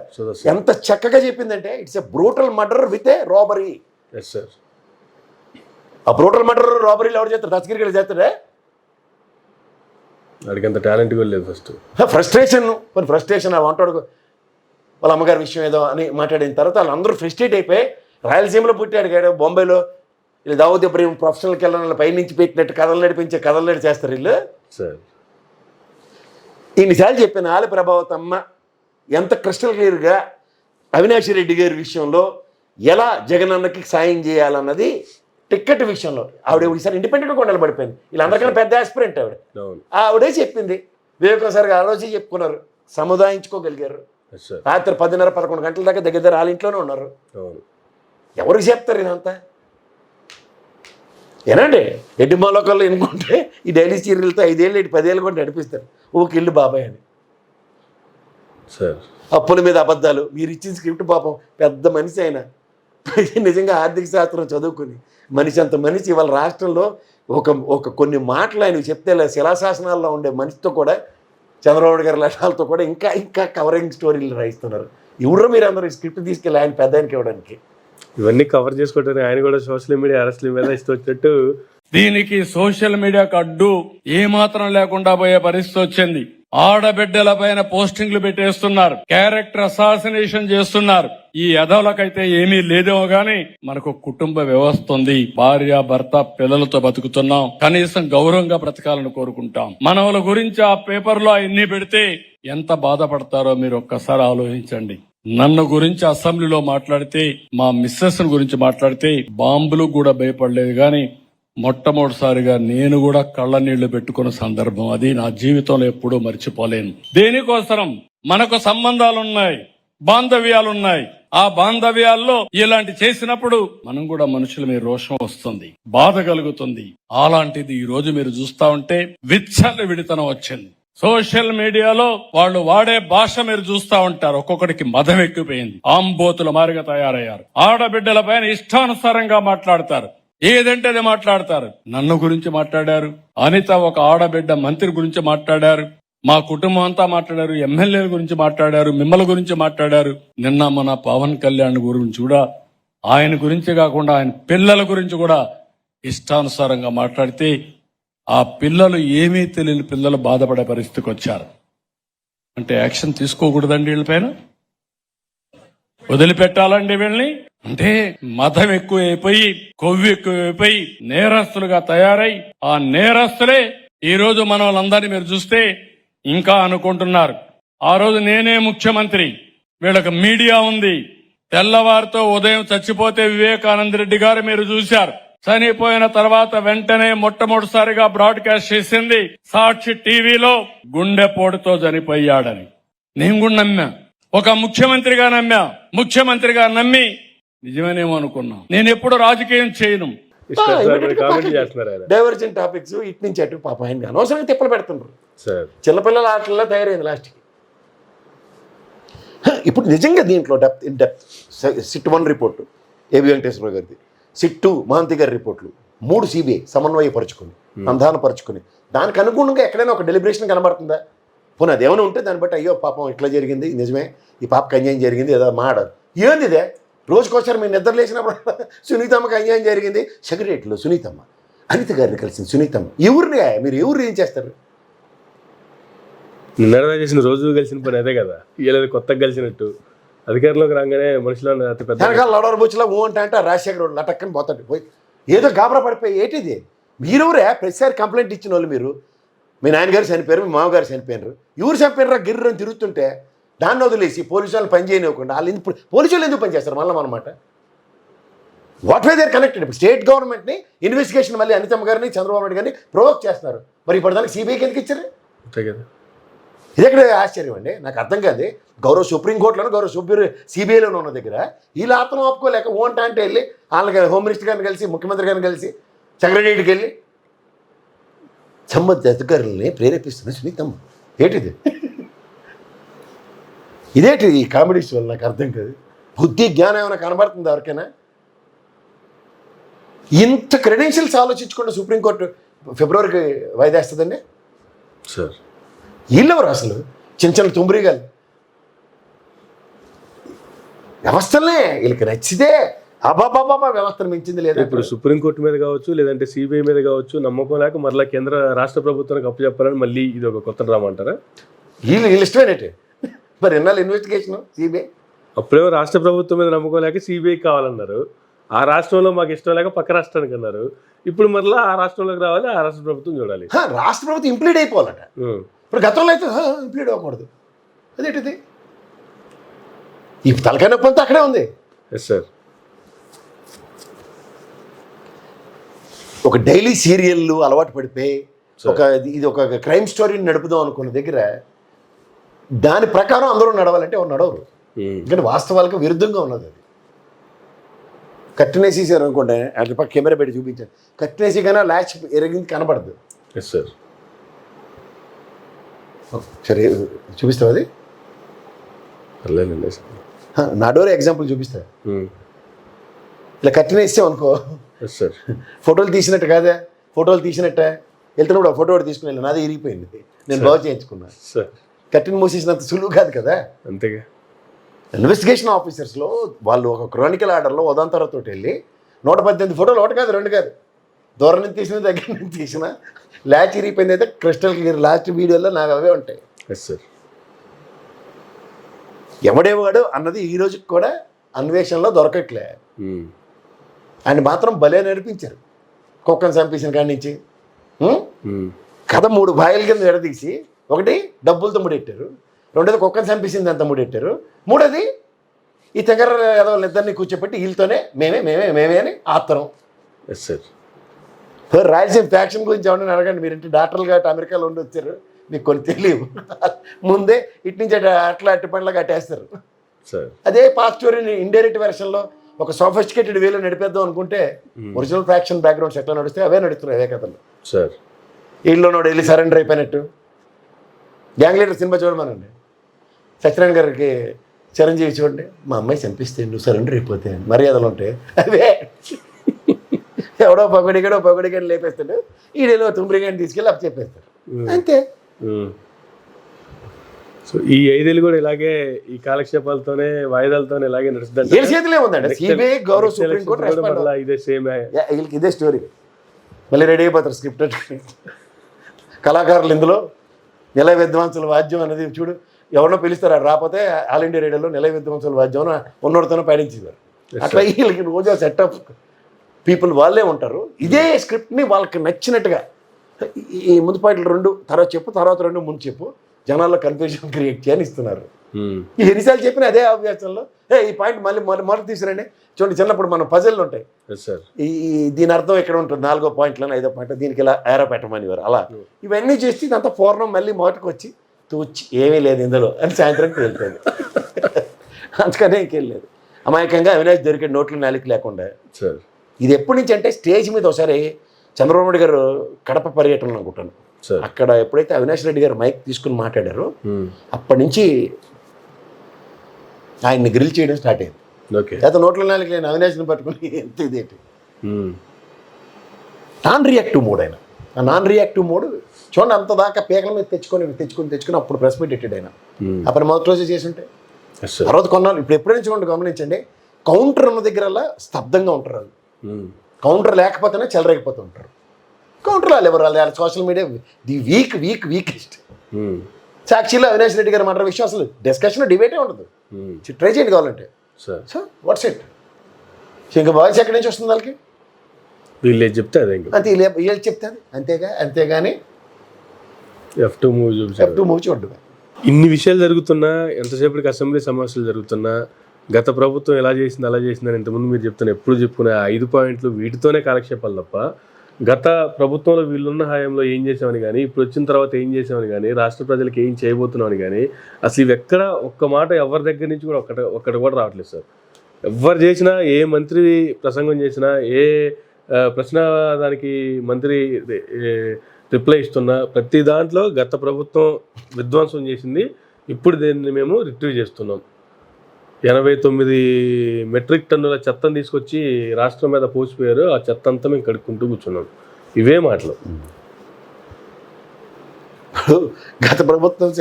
ఎంత చక్కగా చెప్పిందంటే it's a brutal murder with a robbery. ఆ బ్రూటల్ మర్డర్ రాబరీలు ఎవరు చేస్తారు? దస్తగిరి గారు చేస్తారే. అడిగంత టాలెంట్ కూడా లేదు. ఫస్ట్ ఫ్రస్ట్రేషన్ వంటాడు వాళ్ళ అమ్మగారి విషయం ఏదో అని మాట్లాడిన తర్వాత వాళ్ళందరూ ఫ్రస్ట్రేట్ అయిపోయి రాయలసీమలో పుట్టాడు కాడు బొంబాయిలో వీళ్ళు దావుద్ ఇబ్రహీం ప్రొఫెషనల్కి వెళ్ళిన పైనుంచి పెట్టినట్టు కథలు నడిపించే కథలు నడి చేస్తారు వీళ్ళు. ఇన్నిసార్లు చెప్పిన ఆల ప్రభావతమ్మ ఎంత క్రిస్టల్ క్లియర్గా అవినాష్ రెడ్డి గారి విషయంలో ఎలా జగనన్నకి సాయం చేయాలన్నది టిక్కెట్ విషయంలో ఆవిడ ఈసారి ఇండిపెండెంట్గా కొండలు పడిపోయింది. వీళ్ళందరికన్నా పెద్ద ఆస్పిరెంట్ ఆవిడే చెప్పింది. వివేకం సార్ ఆ రోజే చెప్పుకున్నారు, సముదాయించుకోగలిగారు. రాత్రి 10:30-11 గంటల దాకా దగ్గర వాళ్ళ ఇంట్లోనే ఉన్నారు. ఎవరికి చెప్తారు ఇదంతా? ఏనండి ఎడ్డి మొలకల్లో ఎన్నుకుంటే ఈ డైలీ సీరియల్తో 5 ఏళ్ళు 10 ఏళ్ళు కూడా నడిపిస్తారు. ఊకి ఇల్లు బాబాయ్ అని అప్పుల మీద అబద్ధాలు. మీరు ఇచ్చిన స్క్రిప్ట్ పాపం పెద్ద మనిషి అయినా నిజంగా ఆర్థిక శాస్త్రం చదువుకుని మనిషి అంత మనిషి ఇవాళ రాష్ట్రంలో ఒక కొన్ని మాటలు ఆయన చెప్తే శిలాశాసనాల్లో ఉండే మనిషితో కూడా చంద్రబాబు గారి లక్షణాలతో కూడా ఇంకా కవరింగ్ స్టోరీలు రాయిస్తున్నారు. ఎవరో మీరు అందరూ ఈ స్క్రిప్ట్ తీసుకెళ్ళి ఆయన పెద్ద ఆయనకి ఇవ్వడానికి ఇవన్నీ కవర్ చేసుకోవడానికి ఆయన కూడా సోషల్ మీడియా అరెస్ట్ల మీద ఇష్టొచ్చినట్టు దీనికి సోషల్ మీడియాకు అడ్డు ఏమాత్రం లేకుండా పోయే పరిస్థితి వచ్చింది. ఆడబిడ్డల పైన పోస్టింగ్లు పెట్టేస్తున్నారు, క్యారెక్టర్ అసాసినేషన్ చేస్తున్నారు. ఈ ఎదవలకైతే ఏమీ లేదేమో గాని మనకు కుటుంబ వ్యవస్థ ఉంది. భార్య భర్త పిల్లలతో బతుకుతున్నాం. కనీసం గౌరవంగా బ్రతకాలని కోరుకుంటాం. మనవల గురించి ఆ పేపర్లో అన్ని పెడితే ఎంత బాధపడతారో మీరు ఒక్కసారి ఆలోచించండి. నన్ను గురించి అసెంబ్లీలో మాట్లాడితే, మా మిస్సెస్ గురించి మాట్లాడితే బాంబులు కూడా భయపడలేదు గాని మొట్టమొదటిసారిగా నేను కూడా కళ్ళ నీళ్లు పెట్టుకున్న సందర్భం అది నా జీవితంలో ఎప్పుడూ మర్చిపోలేను. దేనికోసం మనకు సంబంధాలున్నాయి, బాంధవ్యాలున్నాయి. ఆ బాంధవ్యాల్లో ఇలాంటి చేసినప్పుడు మనం కూడా మనుషుల మీద రోషం వస్తుంది, బాధ కలుగుతుంది. అలాంటిది ఈ రోజు మీరు చూస్తా ఉంటే విచ్చల విడితనం వచ్చింది. సోషల్ మీడియాలో వాళ్ళు వాడే భాష మీరు చూస్తా ఉంటారు. ఒక్కొక్కడికి మదం ఎక్కిపోయింది. ఆంబోతుల మారిగా తయారయ్యారు. ఆడబిడ్డల పైన ఇష్టానుసారంగా మాట్లాడతారు, ఏదంటే అది మాట్లాడతారు. నన్ను గురించి మాట్లాడారు, అనిత ఒక ఆడబిడ్డ మంత్రి గురించి మాట్లాడారు, మా కుటుంబం అంతా మాట్లాడారు, ఎమ్మెల్యేల గురించి మాట్లాడారు, మిమ్మల్ని గురించి మాట్లాడారు. నిన్న మన పవన్ కళ్యాణ్ గురించి కూడా, ఆయన గురించి కాకుండా ఆయన పిల్లల గురించి కూడా ఇష్టానుసారంగా మాట్లాడితే ఆ పిల్లలు ఏమీ తెలియని పిల్లలు బాధపడే పరిస్థితికి వచ్చారు. అంటే యాక్షన్ తీసుకోకూడదండి వీళ్ళపైన, వదిలిపెట్టాలండి వీళ్ళని. అంటే మతం ఎక్కువైపోయి, కొవ్వు ఎక్కువైపోయి నేరస్తులుగా తయారై ఆ నేరస్తులే ఈ రోజు మన వాళ్ళందరినీ మీరు చూస్తే ఇంకా అనుకుంటున్నారు ఆ రోజు నేనే ముఖ్యమంత్రి, వీళ్ళకి మీడియా ఉంది. తెల్లవారితో ఉదయం చచ్చిపోతే వివేకానంద రెడ్డి గారు మీరు చూశారు. చనిపోయిన తర్వాత వెంటనే మొట్టమొదటిసారిగా బ్రాడ్కాస్ట్ చేసింది సాక్షి టీవీలో గుండెపోటుతో చనిపోయాడని. నేను కూడా నమ్మా, ఒక ముఖ్యమంత్రిగా నమ్మా. ముఖ్యమంత్రిగా నమ్మి నిజమేనేమో అనుకున్నా. నేను ఎప్పుడు రాజకీయం చేయను. డైవర్జెంట్ టాపిక్స్ ఇటు నుంచి అటు పాప ఆయన అనవసరంగా తిప్పలు పెడుతున్నారు. చిన్నపిల్లల ఆటల్లో తయారైంది లాస్ట్కి. ఇప్పుడు నిజంగా దీంట్లో depth SIT 1 report AB Venkateswara గారిది, సిట్ 2 మహంతి గారి రిపోర్ట్లు, 3 సిబిఐ సమన్వయపరుచుకుని అంధానపరుచుకుని దానికి అనుగుణంగా ఎక్కడైనా ఒక డెలిబరేషన్ కనబడుతుందా? పోనీ అదేమైనా ఉంటే దాన్ని బట్టి అయ్యో పాపం ఇట్లా జరిగింది, నిజమే ఈ పాపకి అన్యాయం జరిగింది, ఏదో మాడారు. ఏంది ఇదే రోజుకోసారి మీరు నిద్ర లేచినప్పుడు సునీతమ్మకి అన్యాయం జరిగింది, సెక్రటరీలో సునీతమ్మ, అనిత గారిని కలిసింది సునీతమ్మ. ఎవరిని మీరు ఎవరు ఏం చేస్తారు? నిన్న చేసిన రోజు కలిసిన పని అదే కదా, ఇలా కొత్తగా కలిసినట్టు అధికారంలోకి రాగానే మనుషులు అతి పెద్ద వెనకాల లడవర బుచ్చిలో ఊ అంటే రాజశేఖర్ లటక్కని పోతాడు పోయి ఏదో గాబరా పడిపోయి ఏంటిది మీరెవరే ప్రతిసారి కంప్లైంట్ ఇచ్చిన వాళ్ళు మీరు మీ నాన్నగారు చనిపోయారు మీ మామగారు చనిపోయినారు ఎవరు చనిపోయినారా గిర్రని తిరుగుతుంటే దాన్ని వదిలేసి పోలీసు వాళ్ళు పని చేయనివ్వకుండా వాళ్ళు ఎందుకు పోలీసు వాళ్ళు ఎందుకు పనిచేస్తారు మళ్ళీ అనమాట వాట్ వే దేర్ కనెక్టెడ్ ఇప్పుడు స్టేట్ గవర్నమెంట్ని ఇన్వెస్టిగేషన్ మళ్ళీ అనితమ్మ గారిని చంద్రబాబు నాయుడు గారిని ప్రొవోక్ చేస్తున్నారు మరి ఇప్పుడు దానికి సిబిఐకి ఎందుకు ఇచ్చారు అంతే కదా. ఇది ఎక్కడ ఆశ్చర్యం అండి నాకు అర్థం కాదు గౌరవ సుప్రీంకోర్టులోనూ గౌరవ సిబిఐలోనూ ఉన్న దగ్గర వీళ్ళు ఆత్మ ఒప్పుకోలేక ఓంట అంటే వెళ్ళి వాళ్ళకి హోమ్ మినిస్టర్ గారిని కలిసి ముఖ్యమంత్రి గారిని కలిసి సెక్రటరీకి వెళ్ళి సంబంధిత అధికారులని ప్రేరేపిస్తున్న సునీతమ్మ ఏంటిది ఇదేంటి ఈ కామెడీస్ వల్ల నాకు అర్థం కాదు బుద్ధి జ్ఞానం ఏమైనా కనబడుతుంది ఎవరికైనా ఇంత క్రెడెన్షియల్స్ ఆలోచించకుండా సుప్రీంకోర్టు ఫిబ్రవరికి వాయిదా వేస్తుందండి సార్ వీళ్ళెవరు అసలు చిన్న చిన్న తుంబరిగాలు వ్యవస్థలనే వీళ్ళకి నచ్చితే అబాబాబా వ్యవస్థను మించింది లేదా ఇప్పుడు సుప్రీంకోర్టు మీద కావచ్చు లేదంటే సిబిఐ మీద కావచ్చు నమ్మకం లేక మరలా రాష్ట్ర ప్రభుత్వానికి అప్పచెప్పాలని మళ్ళీ ఇది ఒక కొత్త డ్రామా అంటారా? వీళ్ళు ఇష్టమేనట్టే మరి ఎన్నాళ్ళు ఇన్వెస్టిగేషన్ సిబిఐ అప్పుడేమో రాష్ట్ర ప్రభుత్వం మీద నమ్మకం లేక సిబిఐ కావాలన్నారు, ఆ రాష్ట్రంలో మాకు ఇష్టం లేక పక్క రాష్ట్రానికి అన్నారు, ఇప్పుడు మరలా ఆ రాష్ట్రంలోకి రావాలి, ఆ రాష్ట్ర ప్రభుత్వం చూడాలి. రాష్ట్ర ప్రభుత్వం ఇంప్లీడ్ అయిపోవాలట. ఇప్పుడు గతంలో అయితే ఇంప్లీడ్ అవ్వకూడదు. అదేంటిది ఈ తలకాయ నొప్పి అంతా అక్కడే ఉంది. Yes sir. ఒక డైలీ సీరియల్లు అలవాటు పడిపోయి ఇది ఒక క్రైమ్ స్టోరీని నడుపుదాం అనుకున్న దగ్గర దాని ప్రకారం అందరూ నడవాలంటే ఎవరు నడవరు. ఎందుకంటే వాస్తవాలకు విరుద్ధంగా ఉన్నది. అది కట్టినేసేసారు అనుకోండి, అటు పక్క కెమెరా పెట్టి చూపించారు, కట్టినేసి కానీ ల్యాచ్ ఎరిగింది కనబడదు. Yes sir. సరే చూపిస్తావు అది నా డోరే ఎగ్జాంపుల్ చూపిస్తా. ఇలా కట్టినేసాం అనుకో, ఫోటోలు తీసినట్టు కాదా, ఫోటోలు తీసినట్టే వెళ్తున్నప్పుడు ఫోటో కూడా తీసుకుని వెళ్ళి నాదే ఇరిగిపోయింది, నేను బాగు చేయించుకున్నా. కట్టిన మూసేసినంత సులువు కాదు కదా. అంతేగా. ఇన్వెస్టిగేషన్ ఆఫీసర్స్లో వాళ్ళు ఒక క్రానికల్ ఆర్డర్లో ఉదంతరతో వెళ్ళి 118 ఫోటోలు, ఒకటి కాదు రెండు కాదు, దూరం నుంచి తీసిన దగ్గర నుంచి తీసిన ల్యాచ్ ఇరిగిపోయింది అయితే క్రిస్టల్ క్లియర్ లాస్ట్ వీడియోలో నాకు అవే ఉంటాయి. Yes sir. ఎవడేవాడు అన్నది ఈ రోజుకి కూడా అన్వేషణలో దొరకట్లే. ఆయన మాత్రం భలే నడిపించారు. కుక్కను చంపేసిన కాడి నుంచి కథ 3 భాగాల కింద విడదీసి, ఒకటి డబ్బులతో ముడెట్టారు, రెండోది కుక్కను చంపేసింది అంత ముడెట్టారు, మూడోది ఈ తెగర ఎదవాళ్ళ ఇద్దరిని కూర్చోపెట్టి వీళ్ళతోనే మేమే మేమే మేమే అని ఆత్తరం. Yes sir. రాయలసీమ ఫ్యాక్షన్ గురించి ఏమన్నా అడగండి, మీరంటే డాక్టర్లు కాబట్టి అమెరికాలో ఉండి వచ్చారు, మీకు కొన్ని తెలియవు. ముందే ఇటు నుంచి అట్లా అట్టి పండ్ల కట్టేస్తారు. అదే పాస్ట్ స్టోరీని ఇండైరెక్ట్ వెర్షన్లో ఒక సోఫిస్టికేటెడ్ వేలో నడిపేద్దాం అనుకుంటే ఒరిజినల్ ఫ్యాక్షన్ బ్యాక్గ్రౌండ్స్ ఎట్లా నడిస్తే అవే నడుస్తున్నాయి అవే కథలు. సార్ వీళ్ళలోనోడు వెళ్ళి సరెండర్ అయిపోయినట్టు. గ్యాంగ్ లీడర్ సినిమా చూడమనండి, సత్యనారాయణ గారికి చిరంజీవి చూడండి, మా అమ్మాయి చంపిస్తే నువ్వు సరెండర్ అయిపోతే మర్యాదలు ఉంటాయి, అవే ఎవడో పగడిగాడు లేపేస్తాడు, ఈడేలో తుమ్మిరిగాని తీసుకెళ్ళి అప్పు చెప్పేస్తాడు, అంతే. సో ఈ 5 ఏళ్ళు కూడా ఇలాగే ఈ కాలక్షేపాలతోనే వాయిదాలతోనే ఇలాగే నడుస్తుంది. ఏ చేతిలో ఉందండి సిబిఐ గౌరవ సుప్రీంకోర్టు ఇదే సేమ్, వీళ్ళకి ఇదే స్టోరీ. మళ్ళీ రెడీ అయిపోతారు స్క్రిప్ట్. కళాకారులు ఇందులో నిలయ విద్వాంసుల వాద్యం అనేది చూడు, ఎవరినో పిలుస్తారు, రాకపోతే ఆల్ ఇండియా రేడియోలో నిలయ విద్వాంసుల వాద్యం ఉన్నోడితోనే పాడించేవారు. అట్లా వీళ్ళకి రోజు సెట్ ఆఫ్ పీపుల్ వాళ్ళే ఉంటారు. ఇదే స్క్రిప్ట్ని వాళ్ళకి నచ్చినట్టుగా ఈ ముందు పాయింట్లు 2 తర్వాత చెప్పు, తర్వాత 2 ముందు చెప్పు, జనాల్లో కన్ఫ్యూజన్ క్రియేట్ చేయని ఇస్తున్నారు. ఈ ఎన్నిసార్లు చెప్పిన అదే అభ్యాసంలో ఈ పాయింట్ మళ్ళీ మొదటి తీసుకురండి. చూడండి, చిన్నప్పుడు మన పజిల్లు ఉంటాయి, ఈ దీని అర్థం ఇక్కడ ఉంటుంది, 4వ పాయింట్లను 5వ పాయింట్ దీనికి ఇలా ఏరో పెట్టమనివారు. అలా ఇవన్నీ చేసి ఇదంతా పూర్ణం మళ్ళీ మొదటికి వచ్చి తూచి ఏమీ లేదు ఇందులో అని సాయంత్రం వెళ్తుంది. అందుకనే ఇంకెళ్ళలేదు. అమాయకంగా అవినాష్ దొరికే నోట్లు నాలికి లేకుండా. ఇది ఎప్పటి నుంచి అంటే స్టేజ్ మీద ఒకసారి చంద్రబాబు నాయుడు గారు కడప పర్యటన అనుకుంటాను, అక్కడ ఎప్పుడైతే అవినాష్ రెడ్డి గారు మైక్ తీసుకుని మాట్లాడారో అప్పటి నుంచి ఆయన్ని గ్రిల్ చేయడం స్టార్ట్ అయింది. అయితే నోట్ల నాలుగు లేని అవినాష్ని పట్టుకుని ఎంత ఇదేంటి నాన్ రియాక్టివ్ మోడ్. ఆయన ఆ నాన్ రియాక్టివ్ మోడ్ చూడండి, అంత దాకా పేకల మీద తెచ్చుకొని అప్పుడు ప్రెస్ మీట్ పెట్టాడు ఆయన. అప్పుడు మొదటి రోజు చేసి ఉంటే తర్వాత కొన్నాళ్ళు. ఇప్పుడు ఎప్పుడైనా చూడండి, గమనించండి, కౌంటర్ ఉన్న దగ్గరల్లా స్తబ్దంగా ఉంటారు. వాళ్ళు కౌంటర్ లేకపోతేనే చెలరేగిపోతూ ఉంటారు. కౌంటర్ వాళ్ళు ఎవరు, వాళ్ళ సోషల్ మీడియా ది వీకెస్ట్. సాక్షిలో అవినాష్ రెడ్డి గారి మాట విషయం అసలు డిస్కషన్ డిబేటే ఉండదు. ట్రై చేయండి కావాలంటే. Sir so what's it. ఇంకా వాయిస్ ఎక్కడి నుంచి వస్తుంది వాళ్ళకి? వీళ్ళు చెప్తే అదే ఇంకా అంతే, వీళ్ళు చెప్తాది అంతేగాని F2 మూవీ చూపించారు. F2 మూవీ చూడడమే. ఇన్ని విషయాలు జరుగుతున్నా, ఎంతసేపటికి అసెంబ్లీ సమావేశాలు జరుగుతున్నా, గత ప్రభుత్వం ఎలా చేసింది అలా చేసిందని ఇంతకుముందు మీరు చెప్తున్నా ఎప్పుడు చెప్పుకునే 5 పాయింట్లు వీటితోనే కాలక్షేపాలు తప్ప గత ప్రభుత్వంలో వీళ్ళున్న హాయంలో ఏం చేసామని కానీ, ఇప్పుడు వచ్చిన తర్వాత ఏం చేసామని కానీ, రాష్ట్ర ప్రజలకు ఏం చేయబోతున్నామని కానీ అసలు ఇవి ఎక్కడ ఒక్క మాట ఎవరి దగ్గర నుంచి కూడా ఒక్కటి కూడా రావట్లేదు సార్. ఎవరు చేసినా, ఏ మంత్రి ప్రసంగం చేసినా, ఏ ప్రశ్న దానికి మంత్రి రిప్లై ఇస్తున్నా, ప్రతి దాంట్లో గత ప్రభుత్వం విధ్వంసం చేసింది, ఇప్పుడు దీన్ని మేము రిట్రీవ్ చేస్తున్నాం. 89 మెట్రిక్ టన్నుల చెత్తను తీసుకొచ్చి రాష్ట్రం మీద పోసిపోయారు. ఆ చెత్త అంతా మేము కడుక్కుంటూ కూర్చున్నాం. ఇవే మాటలు. గత ప్రభుత్వం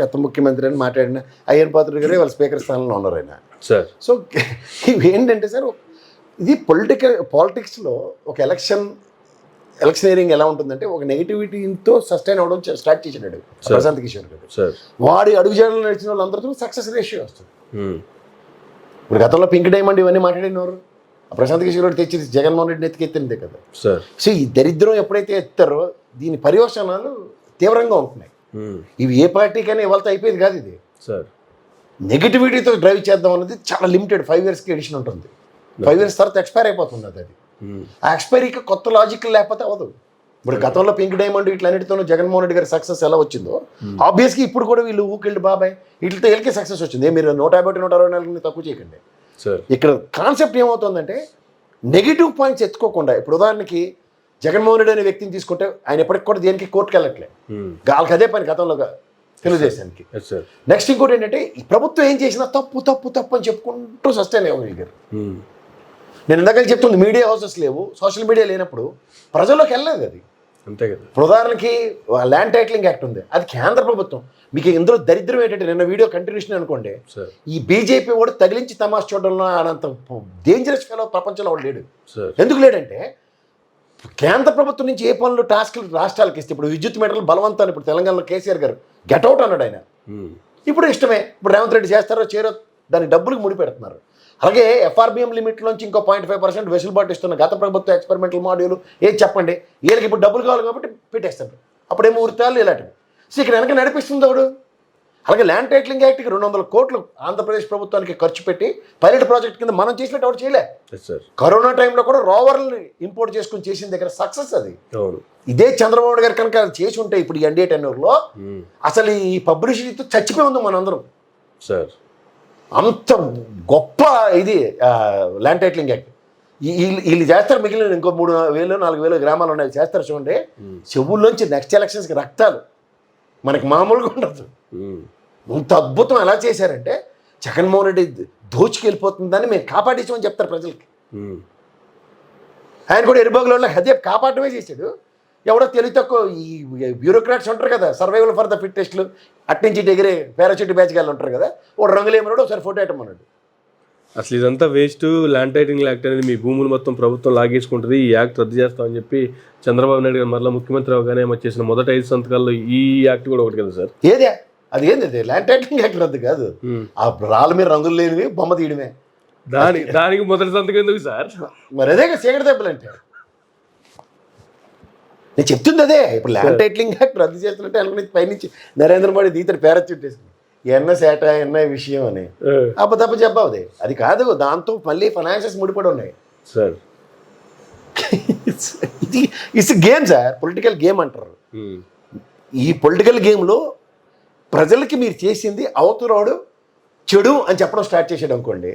చెత్త ముఖ్యమంత్రి అని మాట్లాడిన అయ్యన్ పాత్రుడు గారే వాళ్ళ స్పీకర్ స్థానంలో ఉన్నారు ఆయన సార్. సో ఇవి ఏంటంటే సార్, ఇది పాలిటిక్స్లో ఒక ఎలక్షనీరింగ్ ఎలా ఉంటుందంటే, ఒక నెగిటివిటీతో సస్టైన్ అవ్వడం స్టార్ట్ చేసినాడు ప్రశాంత్ కిషోర్ గారు. వాడి అడుగుజాడలు నడిచిన వాళ్ళందరితో సక్సెస్ రేషియో వస్తుంది. ఇప్పుడు గతంలో పింక్ డైమండ్ ఇవన్నీ మాట్లాడినవారు ప్రశాంత్ కిషోర్ గారు తెచ్చి జగన్మోహన్ రెడ్డిని ఎత్తికెత్తిందే కదా. సో ఈ దరిద్రం ఎప్పుడైతే ఎత్తారో దీని పర్యవసానాలు తీవ్రంగా ఉంటున్నాయి. ఇవి ఏ పార్టీకైనా ఇవాళతో అయిపోయేది కాదు. ఇది నెగిటివిటీతో డ్రైవ్ చేద్దాం అన్నది చాలా లిమిటెడ్ 5 yearsకి ఎడిషన్ ఉంటుంది. 5 years తర్వాత ఎక్స్పైర్ అయిపోతుంది అది. ఆ ఎక్స్పైరీకి కొత్త లాజిక్ లేకపోతే అవ్వదు. ఇప్పుడు గతంలో పింక్ డైమండ్ ఇట్లన్నిటితోనూ జగన్మోహన్ రెడ్డి గారి సక్సెస్ ఎలా వచ్చిందో, ఆబ్వియస్గా ఇప్పుడు కూడా వీళ్ళు ఊకెళ్ళి బాబాయ్ వీటితో వీళ్ళకి సక్సెస్ వచ్చింది. మీరు 150 164 తక్కువ చేయకండి. ఇక్కడ కాన్సెప్ట్ ఏమవుతుందంటే, నెగిటివ్ పాయింట్స్ ఎత్తుకోకుండా, ఇప్పుడు ఉదాహరణకి జగన్మోహన్ రెడ్డి అనే వ్యక్తిని తీసుకుంటే ఆయన ఎప్పటికి కూడా దేనికి కోర్టుకు వెళ్ళట్లే. వాళ్ళకి అదే పని గతంలో తెలుగుదేశానికి. నెక్స్ట్ ఇంకోటి ఏంటంటే, ఈ ప్రభుత్వం ఏం చేసినా తప్పు అని చెప్పుకుంటూ సస్టైన్ అవ్వగలిగారు. నేను ఇందాక చెప్తుంది, మీడియా హౌసెస్ లేవు, సోషల్ మీడియా లేనప్పుడు ప్రజల్లోకి వెళ్ళలేదు అది. అంతే కదా. ఇప్పుడు ఉదాహరణకి ల్యాండ్ టైటిలింగ్ యాక్ట్ ఉంది, అది కేంద్ర ప్రభుత్వం. మీకు ఇందులో దరిద్రం ఏంటంటే, నిన్న వీడియో కంటిన్యూషన్ అనుకోండి, ఈ బీజేపీ కూడా తగిలించి తమాషా చూడడంలో అనంత డేంజరస్ ఫెలో ప్రపంచంలో వాడు లేడు. ఎందుకు లేడంటే, కేంద్ర ప్రభుత్వం నుంచి ఏ పనులు టాస్క్లు రాష్ట్రాలకు ఇస్తే, ఇప్పుడు విద్యుత్ మీటర్లు బలవంతాన్ని ఇప్పుడు తెలంగాణలో కేసీఆర్ గారు గెట్అవుట్ అన్నాడు ఆయన. ఇప్పుడు ఇష్టమే, ఇప్పుడు రేవంత్ రెడ్డి చేస్తారో చేయరో దాని డబ్బులకు ముడి పెడుతున్నారు. అలాగే FRBM లిమిట్లోంచి ఇంకో 0.5% వెసులుబాటు ఇస్తున్న గత ప్రభుత్వ ఎక్స్పెరిమెంటల్ మాడ్యూల్ ఏది చెప్పండి, వీళ్ళకి ఇప్పుడు డబ్బులు కావాలి కాబట్టి పెట్టేస్తారు. అప్పుడేమో ఉరితాలు ఇలాంటివి. సో ఇక్కడ వెనక నడిపిస్తుంది వాడు. అలాగే ల్యాండ్ టైటిలింగ్ యాక్ట్కి 200 కోట్లు ఆంధ్రప్రదేశ్ ప్రభుత్వానికి ఖర్చు పెట్టి పైలట్ ప్రాజెక్ట్ కింద మనం చేసినట్టు ఎవరు చేయలే. కరోనా టైంలో కూడా రోవర్లు ఇంపోర్ట్ చేసుకుని చేసిన దగ్గర సక్సెస్ అది. ఇదే చంద్రబాబు గారు కనుక అది చేసి ఉంటే ఇప్పుడు ఈ NDA టెన్యూర్లో అసలు ఈ పబ్లిసిటీతో చచ్చిపోయి ఉంది మనందరం. అంత గొప్ప ఇది ల్యాండ్ టైటిలింగ్ యాక్ట్. వీళ్ళు చేస్తారు, మిగిలిన ఇంకో 3,000 4,000 గ్రామాలు ఉన్నాయి చేస్తారు. చూడండి, చెవుల్లోంచి నెక్స్ట్ ఎలక్షన్స్కి రక్తాలు మనకి మామూలుగా ఉండదు. ఇంత అద్భుతం ఎలా చేశారంటే, జగన్మోహన్ రెడ్డి దోచుకెళ్ళిపోతుందని మేము కాపాడించామని చెప్తారు ప్రజలకి. ఆయన కూడా ఎరుబాగులో అదే కాపాడమే చేశాడు. ఎవడో తెలివి తక్కువ ఈ బ్యూరోక్రాట్స్ ఉంటారు కదా, సర్వైవల్ ఫర్ ద ఫిట్టెస్ట్లు, అట్నుంచి ఎగిరే పారాచూట్ బ్యాచ్ గాళ్ళు ఉంటారు కదా, ఒక రంగులేమన్నాడు, ఒకసారి ఫోటో వేయటమన్నాడు. అసలు ఇదంతా వేస్ట్. ల్యాండ్ టైటిలింగ్ యాక్ట్ అనేది మీ భూములు మొత్తం ప్రభుత్వం లాగేసుకుంటుంది, ఈ యాక్ట్ రద్దు చేస్తామని చెప్పి చంద్రబాబు నాయుడు గారు మరలా ముఖ్యమంత్రి అవగానే చేసిన మొదటి 5 సంతకాల్లో ఈ యాక్ట్ కూడా ఒకటి కదా సార్. ఏదే అది ఏంది ల్యాండ్ టైటిలింగ్ యాక్ట్ రద్దు కాదు, ఆ రాళ్ళ మీద రంగులు లేనివి బొమ్మ తీయడమే. దానికి మొదటి సంతకం ఎందుకు సార్? మరి అదే చీకటి దెబ్బలు అంటే నేను చెప్తుంది అదే. ఇప్పుడు ల్యాండ్ టైటిలింగ్ యాక్ట్ రద్దు చేస్తున్నట్టే అనుకుని పైనుంచి నరేంద్ర మోడీ దీతడు పారాచూటేసుకుని సేట విషయం అని అప్పదప్ప చెప్పవది. అది కాదు, దాంతో మళ్ళీ ఫైనాన్షియల్స్ ముడిపడి ఉన్నాయి సార్. ఇది it's game sir, political game అంటారు. ఈ పొలిటికల్ గేమ్లో ప్రజలకి మీరు చేసింది అవతలోడు చెడు అని చెప్పడం స్టార్ట్ చేసాడు అనుకోండి,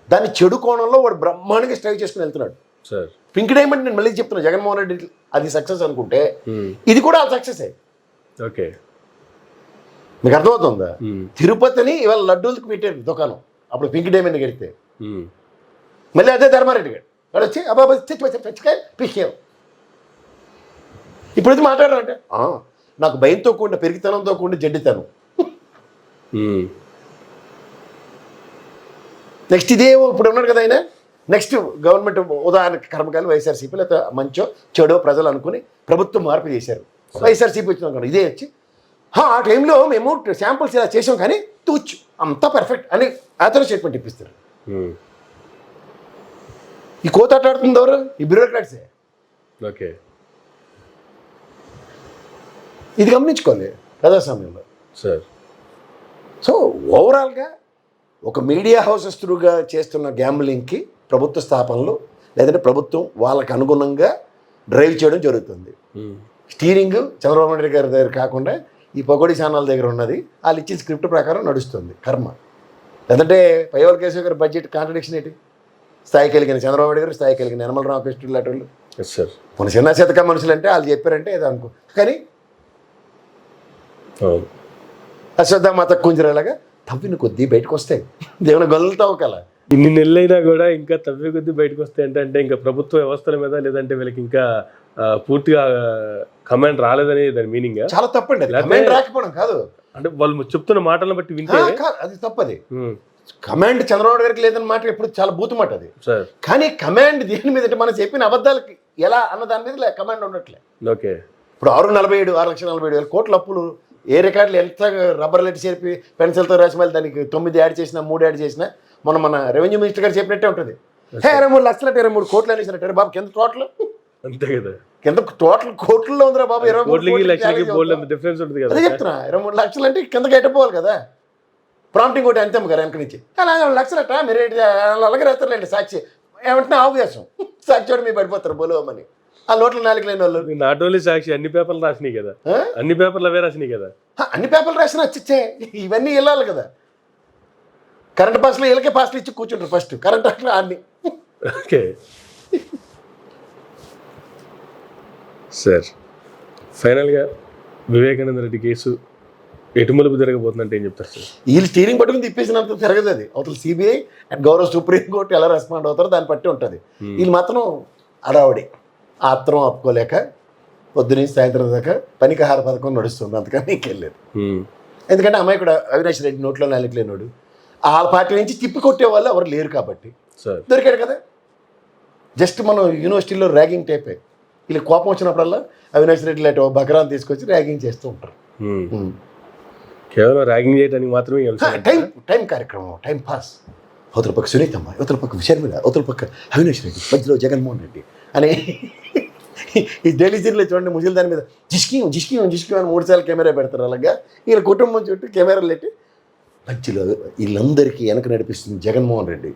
దాన్ని చెడు కోణంలో వాడు బ్రహ్మాండంగా స్ట్రైవ్ చేసుకుని వెళ్తున్నాడు సార్. పింక్ డైమండ్ నేను మళ్ళీ చెప్తున్నా, జగన్మోహన్ రెడ్డి అది సక్సెస్ అనుకుంటే ఇది కూడా సక్సెస్ అయ్యి. ఓకే, మీకు అర్థమవుతుందా? తిరుపతిని ఇవాళ లడ్డూలకు పెట్టారు దుకాణం, అప్పుడు పింక్ డైమండ్ కడితే మళ్ళీ అదే ధర్మారెడ్డి గారు వాడు వచ్చి అబ్బాబా చచ్చికాయ పిక్కావు. ఇప్పుడు ఇది మాట్లాడారంటే నాకు భయంతో కూడిన పెరిగితనంతో కూడిన జడ్డితనం. నెక్స్ట్ ఇదే ఇప్పుడు ఉన్నాడు కదా ఆయన, నెక్స్ట్ గవర్నమెంట్ ఉదాహరణకి కర్మకాయలు వైఎస్ఆర్సీపీ లేకపోతే మంచో చెడో ప్రజలు అనుకుని ప్రభుత్వం మార్పు చేశారు. వైఎస్ఆర్సీపీ వచ్చిన ఇదే వచ్చి ఆ టైంలో మేము శాంపుల్స్ ఇలా చేసాం కానీ తూచు అంతా పర్ఫెక్ట్ అని అతను స్టేట్మెంట్ ఇప్పిస్తారు. ఈ కోతాటాడుతుంది ఎవరు? ఈ బ్యూరోక్రాట్సే. ఓకే, ఇది గమనించుకోవాలి ప్రజాస్వామ్యంలో. సార్ సో ఓవరాల్గా ఒక మీడియా హౌసెస్ త్రూగా చేస్తున్న గ్యాంబ్లింగ్కి ప్రభుత్వ స్థాపనలు లేదంటే ప్రభుత్వం వాళ్ళకి అనుగుణంగా డ్రైవ్ చేయడం జరుగుతుంది. స్టీరింగ్ చంద్రబాబు నాయుడు గారి దగ్గర కాకుండా ఈ పకోడీ ఛానల్ దగ్గర ఉన్నది. వాళ్ళు ఇచ్చిన స్క్రిప్ట్ ప్రకారం నడుస్తుంది కర్మ. లేదంటే పైవల్ కేశవ్ గారి బడ్జెట్ కాంట్రడిక్షన్ ఏంటి? స్థాయి కలిగిన చంద్రబాబు నాయుడు గారు, స్థాయి కలిగిన యనమల రామకృష్ణుడు లాంటి వాళ్ళు, సార్ మన చిన్న శతక మనుషులు అంటే వాళ్ళు చెప్పారంటే ఏదో అనుకో, కానీ అశ్వత్థామత కుంజరాలాగా తవ్విన కొద్దీ బయటకు వస్తాయి. దేవుని గొల్లతో ఒకల ఇన్ని నెలలైనా కూడా ఇంకా తవ్వే కొద్దీ బయటకు వస్తాయి అంటే ఇంకా ప్రభుత్వ వ్యవస్థల మీద లేదంటే వీళ్ళకి ఇంకా పూర్తిగా కమాండ్ రాలేదని దాని మీనింగ్. చాలా తప్పండి అది. కమాండ్ రాకపోవడం కాదు, అంటే వాళ్ళు చెప్తున్న మాటలను బట్టి వింటే అది తప్పది. కమాండ్ చంద్రబాబు గారికి లేదన్న మాట ఎప్పుడు చాలా బూతు మాట అది. కానీ కమాండ్ దేని మీద మనం చెప్పిన అబద్ధాలకి ఎలా అన్న దాని మీద కమాండ్ ఉండట్లే. ఓకే, ఇప్పుడు 6,47,000 కోట్ల అప్పులు ఏ రికార్డులు ఎంత రబ్బర్ లెట్ చేర్పి పెన్సిల్తో రాసి మళ్ళీ దానికి 9 యాడ్ చేసినా 3 యాడ్ చేసినా మన రెవెన్యూ మినిస్టర్ గారు చెప్పినట్టే ఉంటుంది. 23 లక్షల 23 కోట్లు అనేసినట్టు బాబు కింద టోటల్ అంతే కదా, కింద టోటల్ కోట్లలో ఉందిరా బాబు. 23 డిఫరెన్స్ ఉంటుంది కదా. అదే చెప్తున్నా, 23 లక్షలు అంటే కిందకి ఎట్టపోవాలి కదా. ప్రాంప్టింగ్ ఒకటి అంతే గారు వెనక నుంచి 4 లక్షలట మీరు అలాగే రాస్తారులేండి సాక్షి ఏమంటే ఆవేశం సాక్షి వాడు మీరు పడిపోతారు బోలోమని. ఆ నోట్లు 4 లేని వాళ్ళు నాట్ ఓన్లీ సాక్షి అన్ని పేపర్లు రాసినాయి కదా, అన్ని పేపర్లు అవే రాసినాయి కదా. అన్ని పేపర్లు రాసినా వచ్చిచ్చే ఇవన్నీ వెళ్ళాలి కదా. కరెంట్ పాస్లో వీళ్ళకే పాస్లు ఇచ్చి కూర్చుంటారు ఫస్ట్ కరెంట్ అట్లా అన్ని. ఓకే సార్, ఫైనల్గా వివేకానంద రెడ్డి కేసు ఎటు మలుపు జరగబోతుందంటే ఏం చెప్తారు సార్? వీళ్ళు స్టీరింగ్ పట్టుకుని తిప్పేసినంత తిరగదు అది. అవతల సిబిఐ అండ్ గౌరవ సుప్రీంకోర్టు ఎలా రెస్పాండ్ అవుతారో దాన్ని బట్టి ఉంటుంది. వీళ్ళు మాత్రం అడావుడి ఆత్రం ఆపుకోలేక పొద్దునుంచి సాయంత్రం దాకా పనికాహార పథకం నడుస్తుంది. అందుకని ఇంకెళ్ళలేదు. ఎందుకంటే అమ్మాయి కూడా అవినాష్ రెడ్డి నోట్లో 4 లేనోడు. ఆ పార్టీ నుంచి తిప్పి కొట్టే వాళ్ళు ఎవరు లేరు కాబట్టి దొరికాడు కదా. జస్ట్ మనం యూనివర్సిటీలో ర్యాగింగ్ టైపే. వీళ్ళు కోపం వచ్చినప్పుడల్లా అవినాష్ రెడ్డి లాంటి బకరాన్ని తీసుకొచ్చి ర్యాగింగ్ చేస్తూ ఉంటారు. కేవలం ర్యాగింగ్ చేయడానికి మాత్రమే టైం కార్యక్రమం, టైం పాస్. అవతల పక్క సునీతమ్మ, అవతల పక్క షర్మిల, అవతల పక్క అవినాష్ రెడ్డి, మధ్యలో జగన్మోహన్ రెడ్డి అని ఈ ఢిల్లీ సీన్లో చూడండి ముజిల్ దాని మీద జిష్కిం జిష్కిం జిష్కిం అని 3 సార్లు కెమెరా పెడతారు. అలాగా వీళ్ళ కుటుంబం చుట్టూ కెమెరాలు పెట్టి మధ్యలో వీళ్ళందరికీ వెనక నడిపిస్తుంది జగన్మోహన్ రెడ్డి.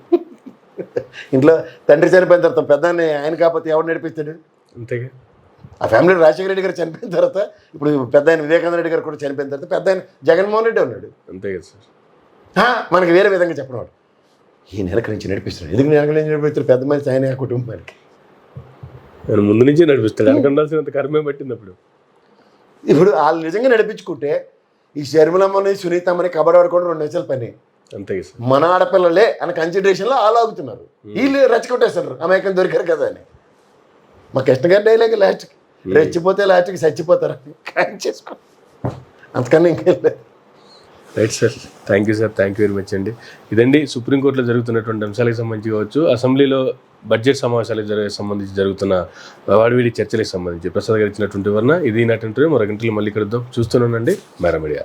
ఇంట్లో తండ్రి చనిపోయిన తర్వాత పెద్ద ఆయన కాకపోతే ఎవరు నడిపిస్తాడు? అంతేగా. ఆ ఫ్యామిలీలో రాజశేఖర రెడ్డి గారు చనిపోయిన తర్వాత ఇప్పుడు పెద్ద ఆయన వివేకానంద రెడ్డి గారు కూడా చనిపోయిన తర్వాత పెద్ద ఆయన జగన్మోహన్ రెడ్డి ఉన్నాడు. అంతే కదా సార్. మనకి వేరే విధంగా చెప్పినవాడు ఈ నెలకి నుంచి నడిపిస్తున్నాడు. ఎందుకు నెలకి నుంచి నడిపిస్తాడు? పెద్ద మనిషి ఆయన కుటుంబానికి ముందు నుంచి నడిపిస్తాడు. అనుకుండాల్సినంత కర్మే పట్టింది. ఇప్పుడు వాళ్ళు నిజంగా నడిపించుకుంటే ఈ శర్మిలమ్మని సునీతమ్మని కబర్ వరకు కూడా 2 నిమిషాల పని. అంతే మన ఆడపిల్లలే అని కన్సిడరేషన్లో వాళ్ళు ఆగుతున్నారు. వీళ్ళు రెచ్చగొట్టేస్తారు అమాయకం దొరికారు కదా అని. మా కృష్ణ గారి డైలాగ్ లాస్ట్కి రెచ్చిపోతే లాస్ట్కి చచ్చిపోతారని ఖాయం చేసుకో, అంతకన్నా ఇంకేం లేదు. Right sir, thank you sir, thank you very much అండి. ఇదండి సుప్రీంకోర్టులో జరుగుతున్నటువంటి అంశాలకు సంబంధించి కావచ్చు, అసెంబ్లీలో బడ్జెట్ సమావేశాలకు సంబంధించి జరుగుతున్న వాడివిడి చర్చలకు సంబంధించి ప్రసాద్ గారు ఇచ్చినటువంటి వివరణ. ఇది నాటి మరొక గంటలు మళ్ళీ కలుద్దాం. చూస్తున్నానండి మేరా మీడియా.